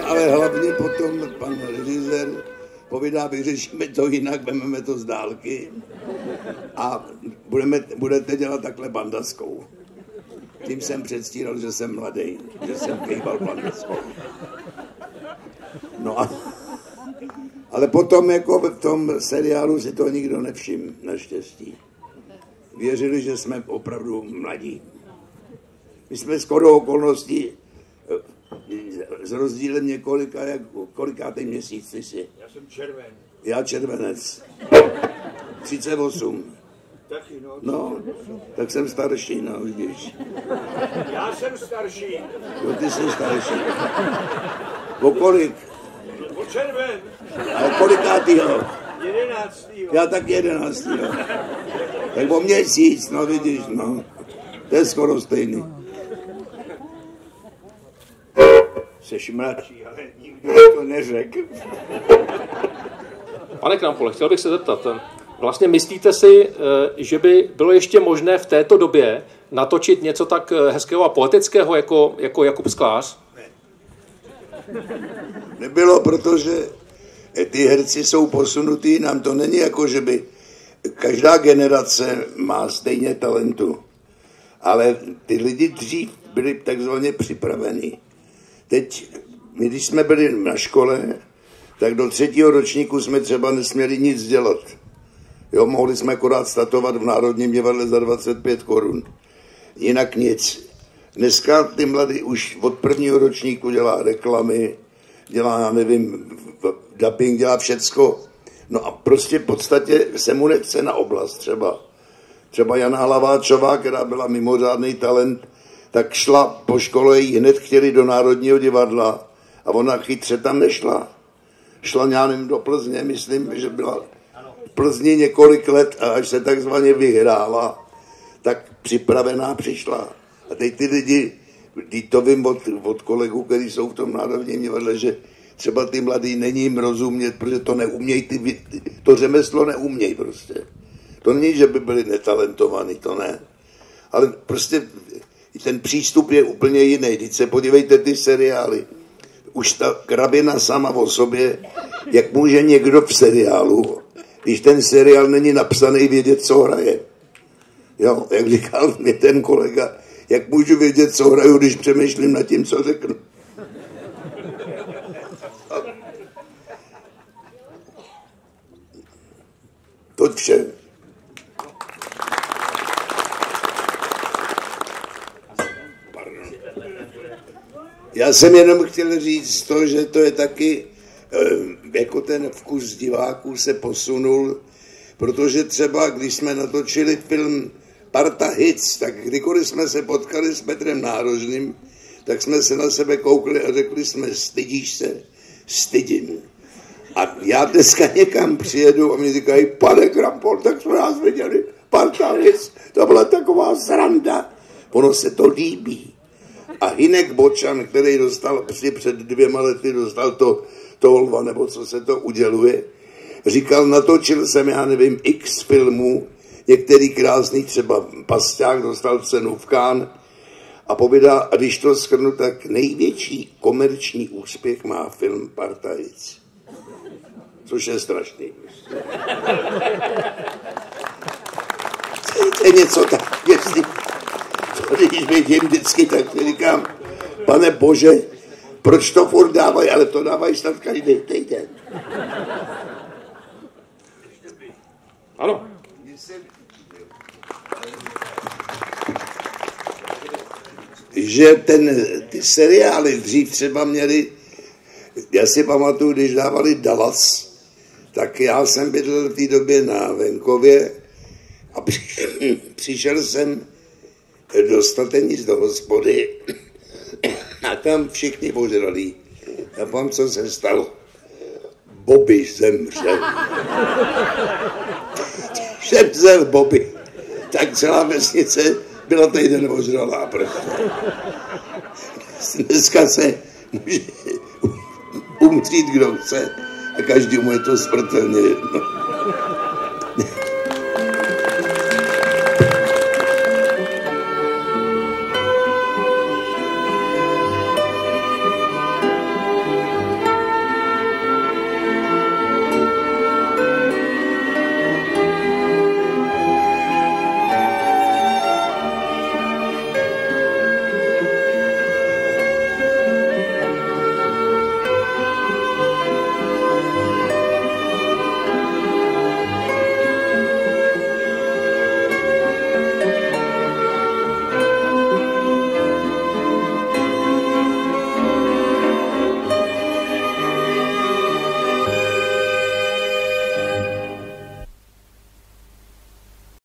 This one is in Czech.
ale hlavně potom pan režisér povídá, vyřešíme to jinak, vezmeme to z dálky a budete dělat takhle bandaskou. Tím jsem předstíral, že jsem mladý, že jsem kejval bandaskou. No ale potom jako v tom seriálu si to nikdo nevšiml, naštěstí. Věřili, že jsme opravdu mladí. My jsme skoro okolností s rozdílem několika, kolikátej měsíc ty jsi? Já jsem červen. Já červenec. 38. Taky No, tak jsem starší, no, vidíš. Já jsem starší. Jo, ty jsi starší. O kolik? O červen. Ale kolikátýho? 11. Já tak 11. Tak o měsíc, no vidíš, no. To je skoro stejný. Jseš mladší, ale nikdo to neřekl. Pane Krampole, chtěl bych se zeptat, vlastně myslíte si, že by bylo ještě možné v této době natočit něco tak hezkého a poetického jako Jakub Sklář? Nebylo, protože ty herci jsou posunutý, nám to není jako, že by každá generace má stejně talentu, ale ty lidi dřív byli takzvaně připravení. Teď, my když jsme byli na škole, tak do 3. ročníku jsme třeba nesměli nic dělat. Jo, mohli jsme akorát statovat v Národním divadle za 25 korun. Jinak nic. Dneska ty mladí už od 1. ročníku dělá reklamy, dělá, já nevím, dubbing, dělá všecko. No a prostě v podstatě se mu nechce na oblast třeba. Třeba Jana Hlaváčová, která byla mimořádný talent, tak šla po škole, jí hned chtěli do Národního divadla a ona chytře tam nešla. Šla, já nevím, do Plzně, myslím, že byla v Plzni několik let a až se takzvaně vyhrála, tak připravená přišla. A teď ty lidi, to vím od kolegů, kteří jsou v tom Národním divadle, že třeba ty mladí není jim rozumět, protože to neumějí, to řemeslo neumějí prostě. To není, že by byli netalentovaní, to ne. Ale prostě ten přístup je úplně jiný. Teď se podívejte ty seriály. Už ta krabina sama o sobě, jak může někdo v seriálu, když ten seriál není napsaný, vědět, co hraje. Jo, jak říkal mě ten kolega, jak můžu vědět, co hraju, když přemýšlím nad tím, co řeknu. To vše. Já jsem jenom chtěl říct to, že to je taky, jako ten vkus diváků se posunul, protože třeba, když jsme natočili film Parta Hits, tak kdykoliv jsme se potkali s Petrem Nárožným, tak jsme se na sebe koukli a řekli jsme, stydíš se? Stydím. A já dneska někam přijedu a mi říkají, pane Krampol, tak jsme nás viděli, Parta Hits, to byla taková sranda. Ono se to líbí. A Hinek Bočan, který dostal, před 2 lety dostal to Holva, nebo co se to uděluje, říkal, natočil jsem, já nevím, x filmů, některý krásný, třeba Pasťák dostal cenu v Cannes a povídá, a když to shrnu, tak největší komerční úspěch má film Parta Hits. Což je strašný. To je něco tak, jestli když vidím vždycky, tak si říkám, pane Bože, proč to furt dávají, ale to dávají snad každý týden. Ano. Že ty seriály dřív třeba měli, já si pamatuju, když dávali Dallas, tak já jsem bydlel v té době na venkově a přišel jsem dostal nic do hospody a tam všichni ožralí. A vám, co se stalo? Bobby zemřel. Zemřel Bobby. Tak celá vesnice byla týden ožralá prostě. Dneska se může umřít, kdo chce a každému je to smrtelně jedno.